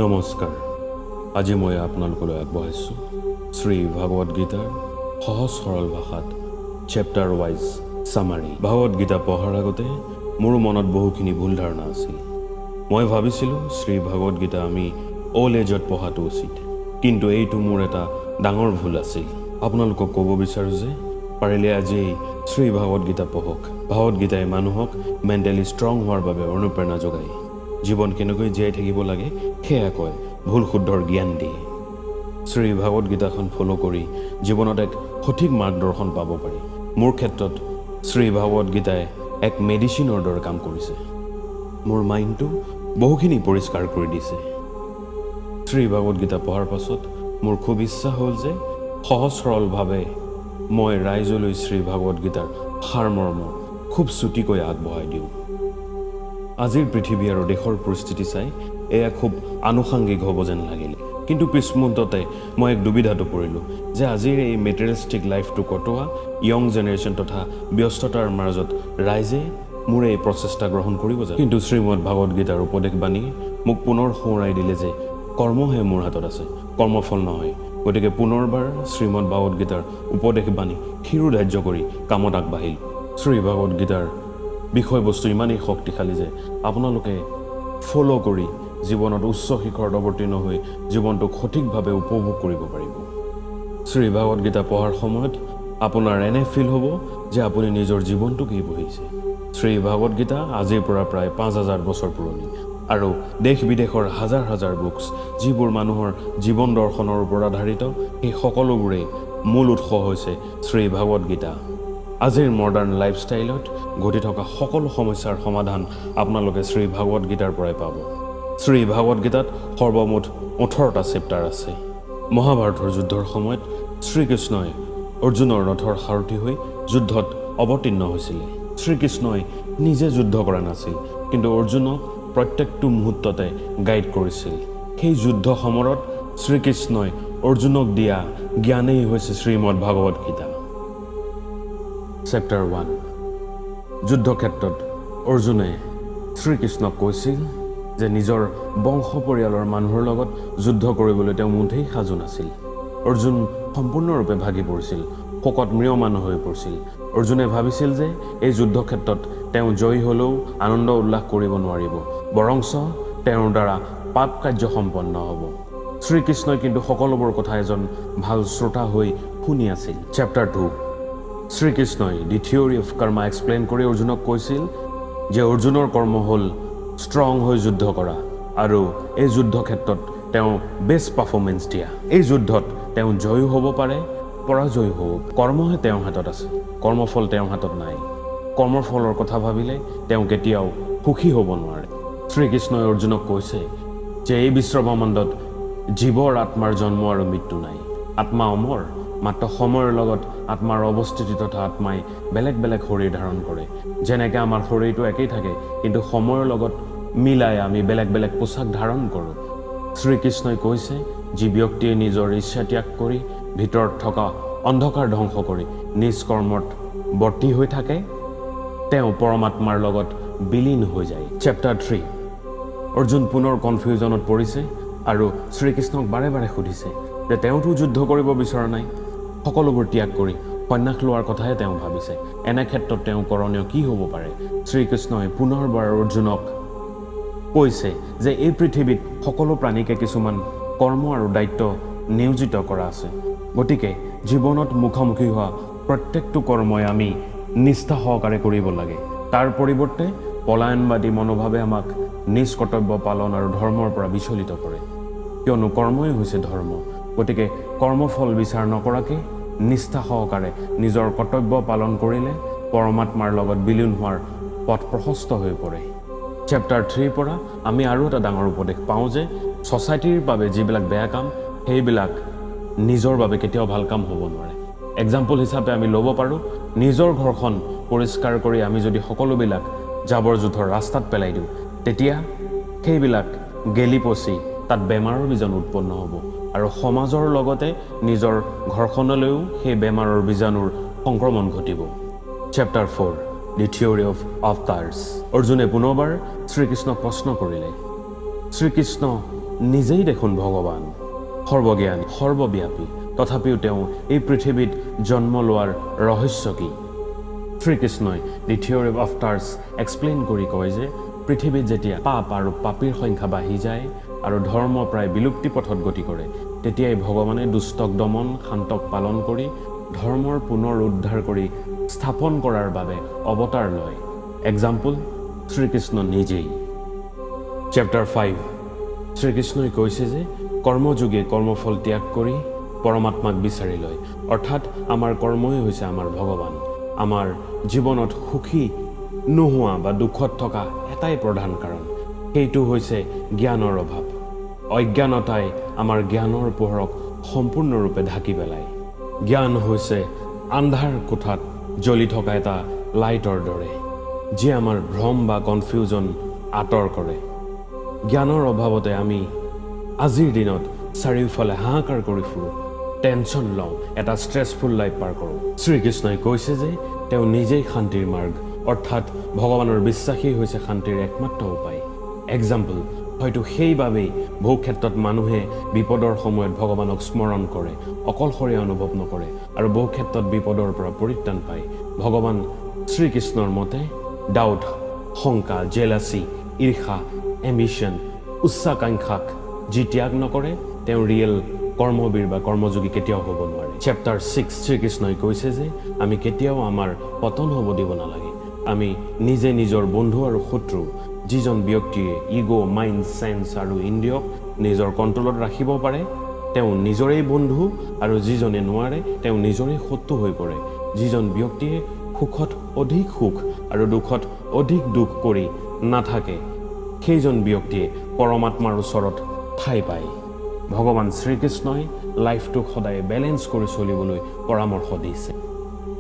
নমস্কাৰ আজি মই আপোনালোকলৈ আগবঢ়াইছোঁ শ্ৰী ভাগৱত গীতাৰ সহজ সৰল ভাষাত চেপ্টাৰ ৱাইজ সামাৰী ভাগৱত গীতা পঢ়াৰ আগতে মোৰ মনত বহুখিনি ভুল ধাৰণা আছিল মই ভাবিছিলোঁ শ্ৰী ভাগৱত গীতা আমি অল এজত পঢ়াটো উচিত কিন্তু এইটো মোৰ এটা ডাঙৰ ভুল আছিল আপোনালোকক ক'ব বিচাৰোঁ যে পাৰিলে আজি শ্ৰী ভাগৱত গীতা পঢ়ক ভাগৱত গীতাই মানুহক মেণ্টেলি ষ্ট্ৰং হোৱাৰ বাবে অনুপ্ৰেৰণা যোগায় জীৱন কেনেকৈ জীয়াই থাকিব লাগে সেয়া কয় ভুল শুদ্ধৰ জ্ঞান দিয়ে শ্ৰী ভাগৱত গীতাখন ফলো কৰি জীৱনত এক সঠিক মাৰ্গদৰ্শন পাব পাৰি মোৰ ক্ষেত্ৰত শ্ৰী ভাগৱত গীতাই এক মেডিচিনৰ দৰে কাম কৰিছে মোৰ মাইণ্ডটো বহুখিনি পৰিষ্কাৰ কৰি দিছে শ্ৰী ভাগৱত গীতা পঢ়াৰ পাছত মোৰ খুব ইচ্ছা হ'ল যে সহজ সৰলভাৱে মই ৰাইজলৈ শ্ৰী ভাগৱত গীতাৰ সাৰমৰ্ম খুব চুটিকৈ আগবঢ়াই দিওঁ আজিৰ পৃথিৱী আৰু দেশৰ পৰিস্থিতি চাই এয়া খুব আনুষাংগিক হ'ব যেন লাগিলে কিন্তু পিছমুহূৰ্ততে মই এক দুবিধাটো পৰিলোঁ যে আজিৰ এই মেটেৰিয়েলিষ্টিক লাইফটো কটোৱা য়ং জেনেৰেশ্যন তথা ব্যস্ততাৰ মাজত ৰাইজে মোৰ এই প্ৰচেষ্টা গ্ৰহণ কৰিব যায় কিন্তু শ্ৰীমদ ভাগৱত গীতাৰ উপদেশ বাণী মোক পুনৰ সোঁৱৰাই দিলে যে কৰ্মহে মোৰ হাতত আছে কৰ্মফল নহয় গতিকে পুনৰবাৰ শ্ৰীমদ ভাগৱত গীতাৰ উপদেশ বাণী শিৰোধাৰ্য কৰি কামত আগবাঢ়িল শ্ৰী ভাগৱত গীতাৰ বিষয়বস্তু ইমানেই শক্তিশালী যে আপোনালোকে ফলো কৰি জীৱনত উচ্চ শিখৰত অৱতীৰ্ণ হৈ জীৱনটোক সঠিকভাৱে উপভোগ কৰিব পাৰিব শ্ৰী ভাগৱত গীতা পঢ়াৰ সময়ত আপোনাৰ এনে ফিল হ'ব যে আপুনি নিজৰ জীৱনটোকেই পঢ়িছে শ্ৰী ভাগৱত গীতা আজিৰ পৰা প্ৰায় ৫,০০০ বছৰ পুৰণি আৰু দেশ বিদেশৰ হাজাৰ হাজাৰ বুকছ যিবোৰ মানুহৰ জীৱন দৰ্শনৰ ওপৰত আধাৰিত সেই সকলোবোৰে মূল উৎস হৈছে শ্ৰী ভাগৱত গীতা আজিৰ মডাৰ্ণ লাইফষ্টাইলত ঘটি থকা সকলো সমস্যাৰ সমাধান আপোনালোকে শ্ৰী ভাগৱত গীতাৰ পৰাই পাব শ্ৰী ভাগৱত গীতাত সৰ্বমুঠ ১৮টা চেপ্টাৰ আছে মহাভাৰতৰ যুদ্ধৰ সময়ত শ্ৰীকৃষ্ণই অৰ্জুনৰ ৰথৰ সাৰথি হৈ যুদ্ধত অৱতীৰ্ণ হৈছিল শ্ৰীকৃষ্ণই নিজে যুদ্ধ কৰা নাছিল কিন্তু অৰ্জুনক প্ৰত্যেকটো মুহূৰ্ততে গাইড কৰিছিল সেই যুদ্ধ সমৰত শ্ৰীকৃষ্ণই অৰ্জুনক দিয়া জ্ঞানেই হৈছে শ্ৰীমদ ভাগৱত গীতা চেপ্টাৰ 1 যুদ্ধক্ষেত্ৰত অৰ্জুনে শ্ৰীকৃষ্ণক কৈছিল যে নিজৰ বংশ পৰিয়ালৰ মানুহৰ লগত যুদ্ধ কৰিবলৈ তেওঁ মুঠেই সাজু নাছিল অৰ্জুন সম্পূৰ্ণৰূপে ভাগি পৰিছিল শোকত ম্ৰিয়মান হৈ পৰিছিল অৰ্জুনে ভাবিছিল যে এই যুদ্ধক্ষেত্ৰত তেওঁ জয়ী হ'লেও আনন্দ উল্লাস কৰিব নোৱাৰিব বৰঞ্চ তেওঁৰ দ্বাৰা পাপ কাৰ্য সম্পন্ন হ'ব শ্ৰীকৃষ্ণই কিন্তু সকলোবোৰ কথা এজন ভাল শ্ৰোতা হৈ শুনি আছিল চেপ্টাৰ 2 শ্ৰীকৃষ্ণই দি থিয়ৰী অফ কৰ্মা এক্সপ্লেইন কৰি অৰ্জুনক কৈছিল যে অৰ্জুনৰ কৰ্ম হ'ল ষ্ট্ৰং হৈ যুদ্ধ কৰা আৰু এই যুদ্ধক্ষেত্ৰত তেওঁ বেষ্ট পাৰফৰ্মেঞ্চ দিয়া এই যুদ্ধত তেওঁ জয়ী হ'ব পাৰে পৰাজয়ী হ'ব কৰ্মহে তেওঁৰ হাতত আছে কৰ্মফল তেওঁৰ হাতত নাই কৰ্মফলৰ কথা ভাবিলে তেওঁ কেতিয়াও সুখী হ'ব নোৱাৰে শ্ৰীকৃষ্ণই অৰ্জুনক কৈছে যে এই বিশ্বব্ৰহ্মাণ্ডত জীৱৰ আত্মাৰ জন্ম আৰু মৃত্যু নাই আত্মা অমৰ মাত্ৰ সময়ৰ লগত আত্মাৰ অৱস্থিতি তথা আত্মাই বেলেগ বেলেগ শৰীৰ ধাৰণ কৰে যেনেকৈ আমাৰ শৰীৰটো একেই থাকে কিন্তু সময়ৰ লগত মিলাই আমি বেলেগ বেলেগ পোছাক ধাৰণ কৰোঁ শ্ৰীকৃষ্ণই কৈছে যি ব্যক্তিয়ে নিজৰ ইচ্ছা ত্যাগ কৰি ভিতৰত থকা অন্ধকাৰ ধ্বংস কৰি নিজ কৰ্মত বৰ্তি হৈ থাকে তেওঁ পৰমাত্মাৰ লগত বিলীন হৈ যায় চেপ্টাৰ 3 অৰ্জুন পুনৰ কনফিউজনত পৰিছে আৰু শ্ৰীকৃষ্ণক বাৰে বাৰে সুধিছে যে তেওঁতো যুদ্ধ কৰিব বিচৰা নাই সকলোবোৰ ত্যাগ কৰি সন্ন্যাস লোৱাৰ কথাহে তেওঁ ভাবিছে এনে ক্ষেত্ৰত তেওঁ কৰণীয় কি হ'ব পাৰে শ্ৰীকৃষ্ণই পুনৰবাৰ অৰ্জুনক কৈছে যে এই পৃথিৱীত সকলো প্ৰাণীকে কিছুমান কৰ্ম আৰু দায়িত্ব নিয়োজিত কৰা আছে গতিকে জীৱনত মুখামুখি হোৱা প্ৰত্যেকটো কৰ্মই আমি নিষ্ঠা সহকাৰে কৰিব লাগে তাৰ পৰিৱৰ্তে পলায়নবাদী মনোভাৱে আমাক নিজ কৰ্তব্য পালন আৰু ধৰ্মৰ পৰা বিচলিত কৰে কিয়নো কৰ্মই হৈছে ধৰ্ম গতিকে কৰ্মফল বিচাৰ নকৰাকৈ নিষ্ঠা সহকাৰে নিজৰ কৰ্তব্য পালন কৰিলে পৰমাত্মাৰ লগত বিলীন হোৱাৰ পথ প্ৰশস্ত হৈ পৰে চেপ্টাৰ 3 পৰা আমি আৰু এটা ডাঙৰ উপদেশ পাওঁ যে ছ'চাইটিৰ বাবে যিবিলাক বেয়া কাম সেইবিলাক নিজৰ বাবে কেতিয়াও ভাল কাম হ'ব নোৱাৰে এক্সাম্পল হিচাপে আমি ল'ব পাৰোঁ নিজৰ ঘৰখন পৰিষ্কাৰ কৰি আমি যদি সকলোবিলাক জাবৰ জোঁথৰ ৰাস্তাত পেলাই দিওঁ তেতিয়া সেইবিলাক গেলি পচি তাত বেমাৰৰ বীজাণু উৎপন্ন হ'ব আৰু সমাজৰ লগতে নিজৰ ঘৰখনলৈও সেই বেমাৰৰ বীজাণুৰ সংক্ৰমণ ঘটিব চেপ্টাৰ 4 দি থিয়ৰী অফ আভতাৰ্ছ অৰ্জুনে পুনৰবাৰ শ্ৰীকৃষ্ণক প্ৰশ্ন কৰিলে শ্ৰীকৃষ্ণ নিজেই দেখোন ভগৱান, সৰ্বজ্ঞানী, সৰ্বব্যাপী, তথাপিও তেওঁ এই পৃথিৱীত জন্ম লোৱাৰ ৰহস্য কি? শ্ৰীকৃষ্ণই দি থিয়ৰী অফ টাৰ্ছ এক্সপ্লেইন কৰি কয় যে পৃথিৱীত যেতিয়া পাপ আৰু পাপীৰ সংখ্যা বাঢ়ি যায় আৰু ধৰ্ম প্ৰায় বিলুপ্তি পথত গতি কৰে, তেতিয়াই ভগৱানে দুষ্টক দমন, শান্তক পালন কৰি ধৰ্মৰ পুনৰ উদ্ধাৰ কৰি স্থাপন কৰাৰ বাবে অৱতাৰ লয়। এক্সাম্পল শ্ৰীকৃষ্ণ নিজেই। চেপ্টাৰ 5 শ্ৰীকৃষ্ণই কৈছে যে কৰ্মযোগে কৰ্মফল ত্যাগ কৰি পৰমাত্মাক বিচাৰি লয়, অৰ্থাৎ আমাৰ কৰ্মই হৈছে আমাৰ ভগৱান। আমাৰ জীৱনত সুখী নোহোৱা বা দুখত থকা এটাই প্ৰধান কাৰণ, সেইটো হৈছে জ্ঞানৰ অভাৱ। অজ্ঞানতাই আমাৰ জ্ঞানৰ পোহৰক সম্পূৰ্ণৰূপে ঢাকি পেলায়। জ্ঞান হৈছে আন্ধাৰ কোঠাত জ্বলি থকা এটা লাইটৰ দৰে, যিয়ে আমাৰ ভ্ৰম বা কনফিউজন আঁতৰ কৰে। জ্ঞানৰ অভাৱতে আমি আজিৰ দিনত চাৰিওফালে হাহাকাৰ কৰি ফুৰোঁ, টেনশ্যন লওঁ, এটা ষ্ট্ৰেছফুল লাইফ পাৰ কৰোঁ। শ্ৰীকৃষ্ণই কৈছে যে তেওঁ নিজেই শান্তিৰ মাৰ্গ, অৰ্থাৎ ভগৱানৰ বিশ্বাসেই হৈছে শান্তিৰ একমাত্ৰ উপায়। এক্সাম্পল হয়তো সেইবাবেই বহু ক্ষেত্ৰত মানুহে বিপদৰ সময়ত ভগৱানক স্মৰণ কৰে, অকলশৰীয়া অনুভৱ নকৰে আৰু বহু ক্ষেত্ৰত বিপদৰ পৰা পৰিত্ৰাণ পায়। ভগৱান শ্ৰীকৃষ্ণৰ মতে ডাউট, শংকা, জেলাচি, ঈৰ্ষা, এম্বিশ্যন, উচ্চাকাংক্ষাক যি ত্যাগ নকৰে তেওঁ ৰিয়েল কৰ্মবীৰ বা কৰ্মযোগী কেতিয়াও হ'ব নোৱাৰে। চেপ্টাৰ 6 শ্ৰীকৃষ্ণই কৈছে যে আমি কেতিয়াও আমাৰ পতন হ'ব দিব নালাগে। আমি নিজে নিজৰ বন্ধু আৰু শত্ৰু, যিজন ব্যক্তিয়ে ইগ', মাইণ্ড, চেন্স আৰু ইন্দ্ৰিয়ক নিজৰ কণ্ট্ৰলত ৰাখিব পাৰে তেওঁ নিজৰেই বন্ধু, আৰু যিজনে নোৱাৰে তেওঁ নিজৰেই শত্ৰু হৈ পৰে। যিজন ব্যক্তিয়ে সুখত অধিক সুখ আৰু দুখত অধিক দুখ কৰি নাথাকে সেইজন ব্যক্তিয়ে পৰমাত্মাৰ ওচৰত ঠাই পায়। ভগৱান শ্ৰীকৃষ্ণই লাইফটোক সদায় বেলেঞ্চ কৰি চলিবলৈ পৰামৰ্শ দিছে।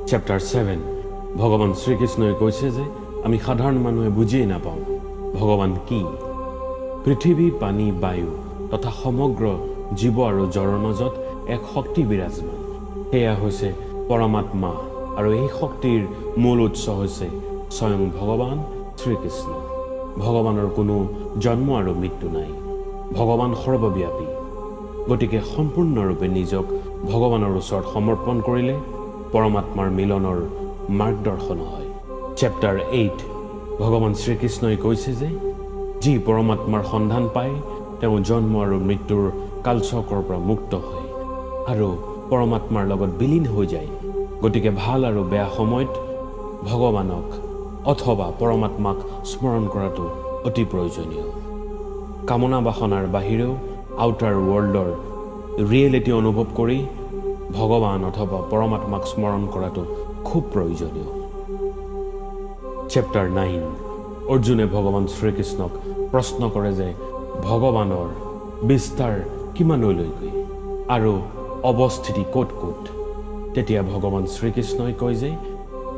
চেপ্টাৰ 7 ভগৱান শ্ৰীকৃষ্ণই কৈছে যে আমি সাধাৰণ মানুহে বুজিয়েই নাপাওঁ ভগৱান কি। পৃথিৱী, পানী, বায়ু তথা সমগ্ৰ জীৱ আৰু জড়ৰ মাজত এক শক্তি বিৰাজমান, সেয়া হৈছে পৰমাত্মা, আৰু এই শক্তিৰ মূল উৎস হৈছে স্বয়ং ভগৱান শ্ৰীকৃষ্ণ। ভগৱানৰ কোনো জন্ম আৰু মৃত্যু নাই। ভগৱান সৰ্বব্যাপী, গতিকে সম্পূৰ্ণৰূপে নিজক ভগৱানৰ ওচৰত সমৰ্পণ কৰিলে পৰমাত্মাৰ মিলনৰ মাৰ্গদৰ্শন হয়। চেপ্টাৰ 8 ভগৱান শ্ৰীকৃষ্ণই কৈছে যে যি পৰমাত্মাৰ সন্ধান পায় তেওঁ জন্ম আৰু মৃত্যুৰ কালচক্ৰৰ পৰা মুক্ত হয় আৰু পৰমাত্মাৰ লগত বিলীন হৈ যায়। গতিকে ভাল আৰু বেয়া সময়ত ভগৱানক অথবা পৰমাত্মাক স্মৰণ কৰাটো অতি প্ৰয়োজনীয়। কামনা বাসনাৰ বাহিৰেও আউটাৰ ৱৰ্ল্ডৰ ৰিয়েলিটি অনুভৱ কৰি ভগৱান অথবা পৰমাত্মাক স্মৰণ কৰাটো খুব প্ৰয়োজনীয়। চেপ্টাৰ 9 অৰ্জুনে ভগৱান শ্ৰীকৃষ্ণক প্ৰশ্ন কৰে যে ভগৱানৰ বিস্তাৰ কিমানলৈকে আৰু অৱস্থিতি ক'ত ক'ত। তেতিয়া ভগৱান শ্ৰীকৃষ্ণই কয় যে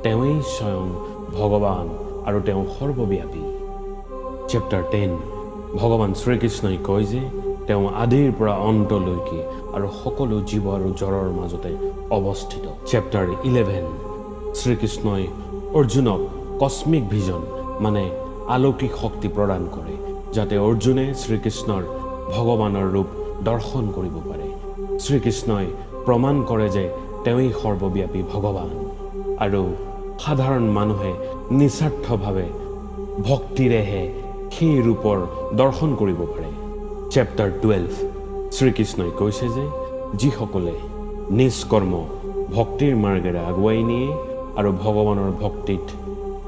তেওঁৱেই স্বয়ং ভগৱান আৰু তেওঁ সৰ্বব্যাপী। চেপ্টাৰ 10 ভগৱান শ্ৰীকৃষ্ণই কয় যে তেওঁ আদিৰ পৰা অন্তলৈকে আৰু সকলো জীৱ আৰু জড়ৰ মাজতে অৱস্থিত। চেপ্টাৰ 11 শ্ৰীকৃষ্ণই অৰ্জুনক কস্মিক ভিজন মানে আলৌকিক শক্তি প্ৰদান কৰে, যাতে অৰ্জুনে শ্ৰীকৃষ্ণৰ ভগৱানৰ ৰূপ দৰ্শন কৰিব পাৰে। শ্ৰীকৃষ্ণই প্ৰমাণ কৰে যে তেওঁৱেই সৰ্বব্যাপী ভগৱান আৰু সাধাৰণ মানুহে নিস্বাৰ্থভাৱে ভক্তিৰেহে সেই ৰূপৰ দৰ্শন কৰিব পাৰে। চেপ্টাৰ 12 শ্ৰীকৃষ্ণই কৈছে যে যিসকলে নিষ্কৰ্ম ভক্তিৰ মাৰ্গেৰে আগুৱাই নিয়ে আৰু ভগৱানৰ ভক্তিত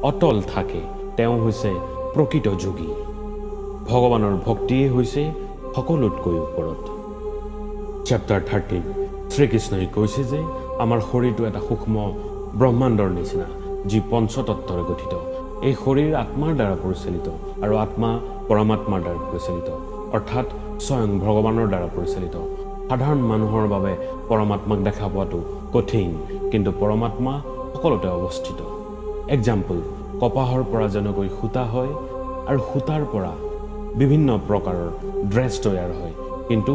অটল থাকে তেওঁ হৈছে প্ৰকৃত যোগী। ভগৱানৰ ভক্তিয়ে হৈছে সকলোতকৈ ওপৰত। চেপ্টাৰ 13 শ্ৰীকৃষ্ণই কৈছে যে আমাৰ শৰীৰটো এটা সূক্ষ্ম ব্ৰহ্মাণ্ডৰ নিচিনা, যি পঞ্চতত্বৰে গঠিত। এই শৰীৰ আত্মাৰ দ্বাৰা পৰিচালিত আৰু আত্মা পৰমাত্মাৰ দ্বাৰা পৰিচালিত, অৰ্থাৎ স্বয়ং ভগৱানৰ দ্বাৰা পৰিচালিত। সাধাৰণ মানুহৰ বাবে পৰমাত্মাক দেখা পোৱাটো কঠিন, কিন্তু পৰমাত্মা সকলোতে অৱস্থিত। এক্সাম্পল কপাহৰ পৰা যেনেকৈ সূতা হয় আৰু সূতাৰ পৰা বিভিন্ন প্ৰকাৰৰ ড্ৰেছ তৈয়াৰ হয়, কিন্তু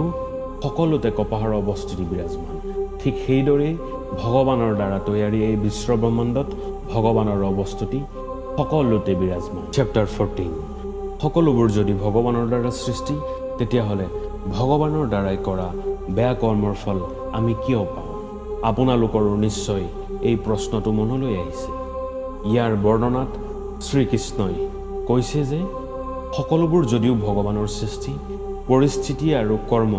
সকলোতে কপাহৰ অৱস্থিতি বিৰাজমান। ঠিক সেইদৰেই ভগৱানৰ দ্বাৰা তৈয়াৰী এই বিশ্বব্ৰহ্মাণ্ডত ভগৱানৰ অৱস্থিতি সকলোতে বিৰাজমান। চেপ্টাৰ 14 সকলোবোৰ যদি ভগৱানৰ দ্বাৰা সৃষ্টি তেতিয়াহ'লে ভগৱানৰ দ্বাৰাই কৰা বেয়া কৰ্মৰ ফল আমি কিয় পাওঁ? আপোনালোকৰো নিশ্চয় এই প্ৰশ্নটো মনলৈ আহিছে। ইয়াৰ বৰ্ণনাত শ্ৰীকৃষ্ণই কৈছে যে সকলোবোৰ যদিও ভগৱানৰ সৃষ্টি, পৰিস্থিতি আৰু কৰ্ম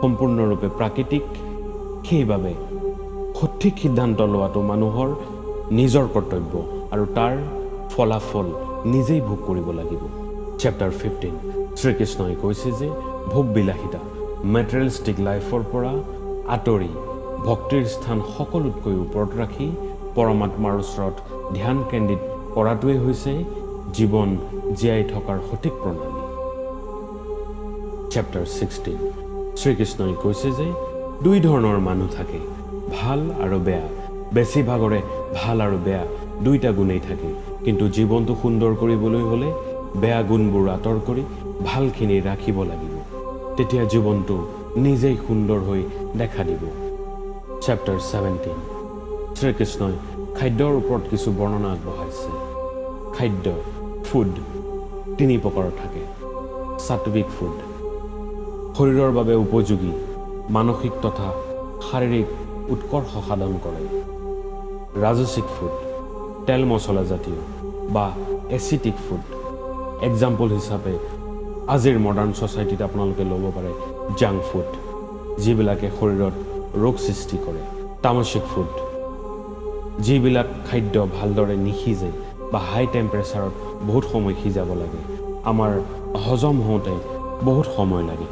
সম্পূৰ্ণৰূপে প্ৰাকৃতিক, সেইবাবে সঠিক সিদ্ধান্ত লোৱাটো মানুহৰ নিজৰ কৰ্তব্য আৰু তাৰ ফলাফল নিজেই ভোগ কৰিব লাগিব। চেপ্টাৰ 15 শ্ৰীকৃষ্ণই কৈছে যে ভোগবিলাসিতা মেটেৰিয়েলিষ্টিক লাইফৰ পৰা আঁতৰি ভক্তিৰ স্থান সকলোতকৈ ওপৰত ৰাখি পৰমাত্মাৰ ওচৰত ধ্যান কেন্দ্ৰিত কৰাটোৱে হৈছে জীৱন জীয়াই থকাৰ সঠিক প্ৰণালী। চেপ্টাৰ 16 শ্ৰীকৃষ্ণই কৈছে যে দুই ধৰণৰ মানুহ থাকে, ভাল আৰু বেয়া। বেছিভাগৰে ভাল আৰু বেয়া দুইটা গুণেই থাকে, কিন্তু জীৱনটো সুন্দৰ কৰিবলৈ হ'লে বেয়া গুণবোৰ আঁতৰ কৰি ভালখিনি ৰাখিব লাগিব। তেতিয়া জীৱনটো নিজেই সুন্দৰ হৈ দেখা দিব। চেপ্টাৰ 17 শ্ৰীকৃষ্ণই খাদ্যৰ ওপৰত কিছু বৰ্ণনা আগবঢ়াইছে। খাদ্য ফুড তিনি প্ৰকাৰৰ থাকে। সাত্বিক ফুড শৰীৰৰ বাবে উপযোগী, মানসিক তথা শাৰীৰিক উৎকৰ্ষ সাধন কৰে। ৰাজসিক ফুড তেল মছলা জাতীয় বা এচিটিক ফুড। এক্সাম্পল হিচাপে আজিৰ মডাৰ্ণ ছ'চাইটিত আপোনালোকে ল'ব পাৰে জাংক ফুড, যিবিলাকে শৰীৰত ৰোগ সৃষ্টি কৰে। তামসিক ফুড যিবিলাক খাদ্য ভালদৰে নিসিজে বা হাই টেম্পাৰেচাৰত বহুত সময় সিজাব লাগে, আমাৰ হজম হওঁতে বহুত সময় লাগে।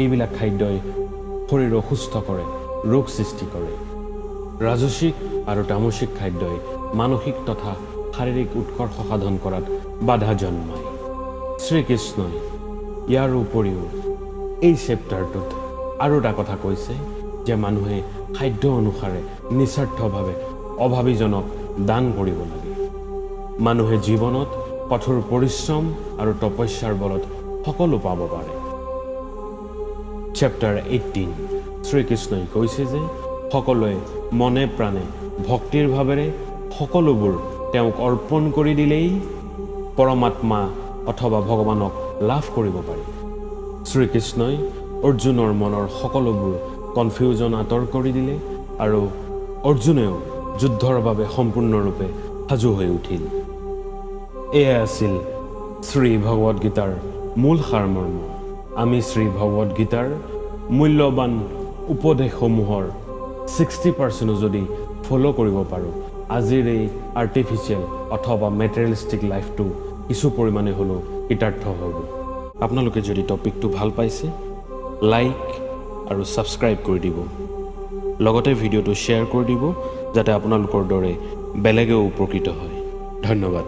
এইবিলাক খাদ্যই শৰীৰ অসুস্থ কৰে, ৰোগ সৃষ্টি কৰে। ৰাজসিক আৰু তামসিক খাদ্যই মানসিক তথা শাৰীৰিক উৎকৰ্ষ সাধন কৰাত বাধা জন্মায়। শ্ৰীকৃষ্ণই ইয়াৰ উপৰিও এই চেপ্টাৰটোত আৰু এটা কথা কৈছে যে মানুহে খাদ্য অনুসাৰে নিস্বাৰ্থভাৱে অভাৱীজনক দান কৰিব লাগে। মানুহে জীৱনত কঠোৰ পৰিশ্ৰম আৰু তপস্যাৰ বলত সকলো পাব পাৰে। চেপ্টাৰ 18 শ্ৰীকৃষ্ণই কৈছে যে সকলোৱে মনে প্ৰাণে ভক্তিৰ ভাৱেৰে সকলোবোৰ তেওঁক অৰ্পণ কৰি দিলেই পৰমাত্মা অথবা ভগৱানক লাভ কৰিব পাৰি। শ্ৰীকৃষ্ণই অৰ্জুনৰ মনৰ সকলোবোৰ কনফিউজন আঁতৰ কৰি দিলে আৰু অৰ্জুনেও যুদ্ধৰ বাবে সম্পূৰ্ণৰূপে সাজু হৈ উঠিল। এয়া আছিল শ্ৰী ভগৱদ গীতাৰ মূল সাৰমৰ্ম। আমি শ্ৰী ভগৱদ গীতাৰ মূল্যৱান উপদেশসমূহৰ 60% যদি ফ'ল' কৰিব পাৰোঁ, আজিৰ এই আৰ্টিফিচিয়েল অথবা মেটেৰিয়েলিষ্টিক লাইফটো কিছু পৰিমাণে হ'লেও কৃতাৰ্থ হ'ব। আপোনালোকে যদি টপিকটো ভাল পাইছে, লাইক আৰু ছাবস্ক্ৰাইব কৰি দিব। লগতে ভিডিঅ'টো শ্বেয়াৰ কৰি দিব যাতে আপোনালোকৰ দৰে বেলেগেও উপকৃত হয়। ধন্যবাদ।